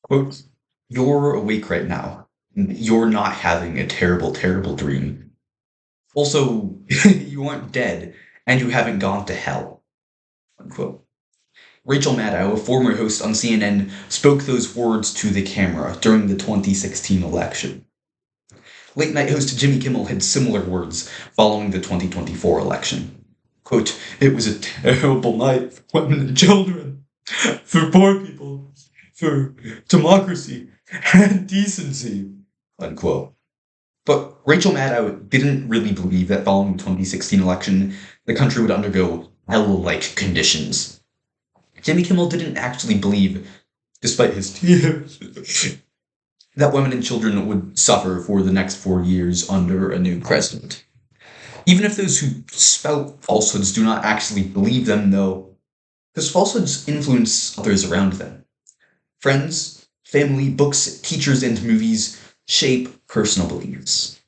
Quote, "You're awake right now. You're not having a terrible, terrible dream. Also, you aren't dead, and you haven't gone to hell." Unquote. Rachel Maddow, a former host on CNN, spoke those words to the camera during the 2016 election. Late night host Jimmy Kimmel had similar words following the 2024 election. Quote, "It was a terrible night for women and children, for poor people, for democracy and decency." Unquote. But Rachel Maddow didn't really believe that following the 2016 election, the country would undergo hell-like conditions. Jimmy Kimmel didn't actually believe, despite his tears, that women and children would suffer for the next 4 years under a new president. Even if those who spout falsehoods do not actually believe them, though, because falsehoods influence others around them. Friends, family, books, teachers, and movies shape personal beliefs.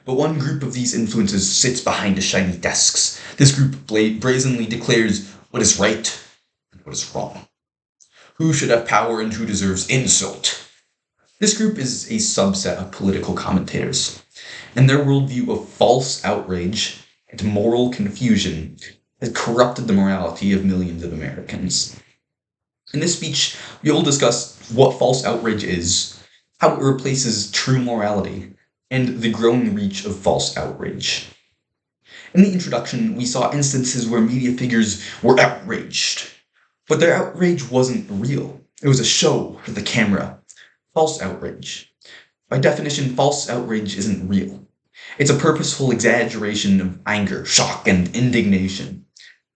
But one group of these influences sits behind shiny desks. This group brazenly declares what is right and what is wrong. Who should have power and who deserves insult. This group is a subset of political commentators, and their worldview of false outrage and moral confusion has corrupted the morality of millions of Americans. In this speech, we will discuss what false outrage is, how it replaces true morality, and the growing reach of false outrage. In the introduction, we saw instances where media figures were outraged, but their outrage wasn't real. It was a show for the camera. False outrage. By definition, false outrage isn't real. It's a purposeful exaggeration of anger, shock, and indignation.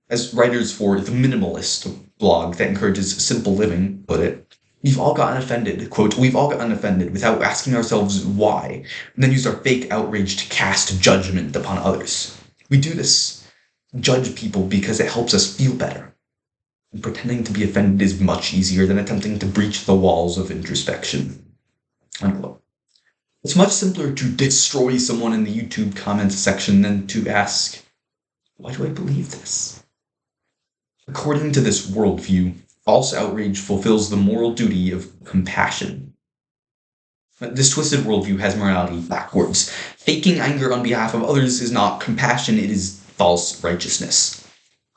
As writers for The Minimalist, a blog that encourages simple living, put it, we've all gotten offended, quote, "We've all gotten offended without asking ourselves why, and then used our fake outrage to cast judgment upon others. We do this, judge people because it helps us feel better. And pretending to be offended is much easier than attempting to breach the walls of introspection." Unquote. It's much simpler to destroy someone in the YouTube comments section than to ask, why do I believe this? According to this worldview, false outrage fulfills the moral duty of compassion. This twisted worldview has morality backwards. Faking anger on behalf of others is not compassion, it is false righteousness.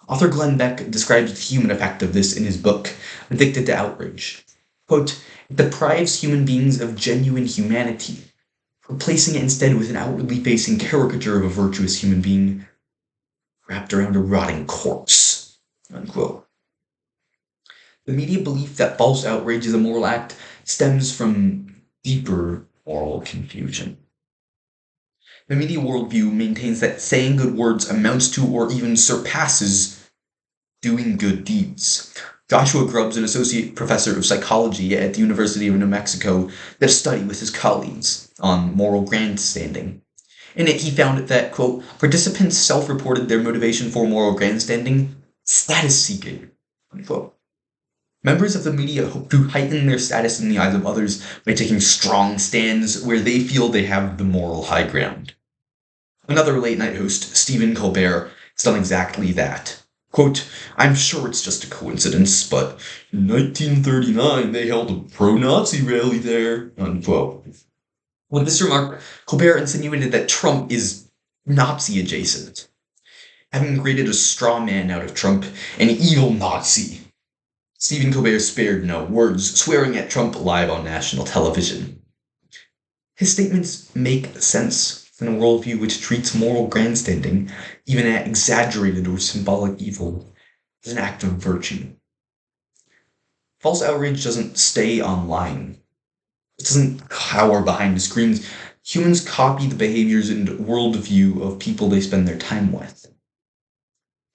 Author Glenn Beck describes the human effect of this in his book, Addicted to Outrage. Quote, "It deprives human beings of genuine humanity, replacing it instead with an outwardly facing caricature of a virtuous human being wrapped around a rotting corpse." Unquote. The media belief that false outrage is a moral act stems from deeper moral confusion. The media worldview maintains that saying good words amounts to or even surpasses doing good deeds. Joshua Grubbs, an associate professor of psychology at the University of New Mexico, did a study with his colleagues on moral grandstanding. In it, he found that, quote, "Participants self-reported their motivation for moral grandstanding status-seeking," unquote. Members of the media hope to heighten their status in the eyes of others by taking strong stands where they feel they have the moral high ground. Another late-night host, Stephen Colbert, has done exactly that. Quote, "I'm sure it's just a coincidence, but in 1939 they held a pro-Nazi rally there," unquote. With this remark, Colbert insinuated that Trump is Nazi-adjacent, having created a straw man out of Trump, an evil Nazi. Stephen Colbert spared no words, swearing at Trump live on national television. His statements make sense in a worldview which treats moral grandstanding, even at exaggerated or symbolic evil, as an act of virtue. False outrage doesn't stay online. It doesn't cower behind screens. Humans copy the behaviors and worldview of people they spend their time with.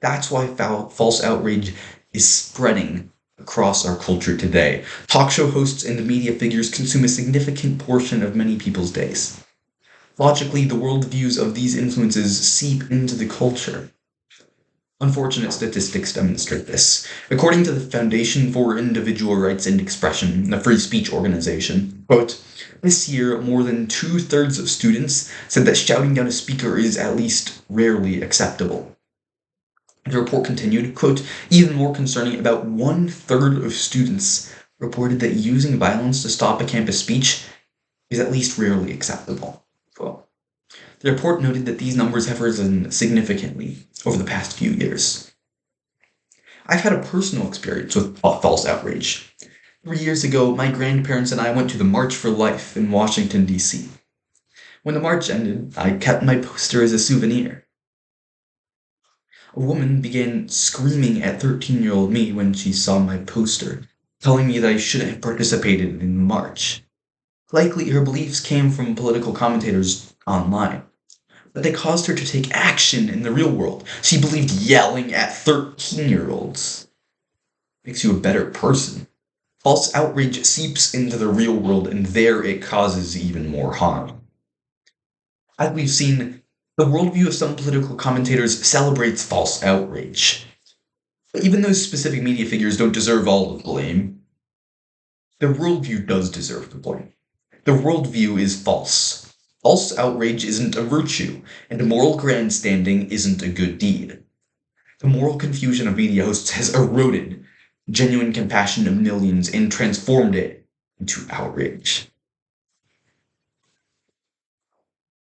That's why false outrage is spreading across our culture today. Talk show hosts and media figures consume a significant portion of many people's days. Logically, the worldviews of these influences seep into the culture. Unfortunate statistics demonstrate this. According to the Foundation for Individual Rights and Expression, the free speech organization, quote, "This year, more than 2/3 of students said that shouting down a speaker is at least rarely acceptable." The report continued, quote, "Even more concerning, about 1/3 of students reported that using violence to stop a campus speech is at least rarely acceptable. Quote. The report noted that these numbers have risen significantly over the past few years. I've had a personal experience with false outrage. 3 years ago, my grandparents and I went to the March for Life in Washington, D.C. When the march ended, I kept my poster as a souvenir. A woman began screaming at 13-year-old me when she saw my poster, telling me that I shouldn't have participated in the march. Likely her beliefs came from political commentators online, but they caused her to take action in the real world. She believed yelling at 13-year-olds makes you a better person. False outrage seeps into the real world, and there it causes even more harm. As we've seen, the worldview of some political commentators celebrates false outrage. But even those specific media figures don't deserve all the blame. Their worldview does deserve the blame. Their worldview is false. False outrage isn't a virtue, and moral grandstanding isn't a good deed. The moral confusion of media hosts has eroded genuine compassion of millions and transformed it into outrage.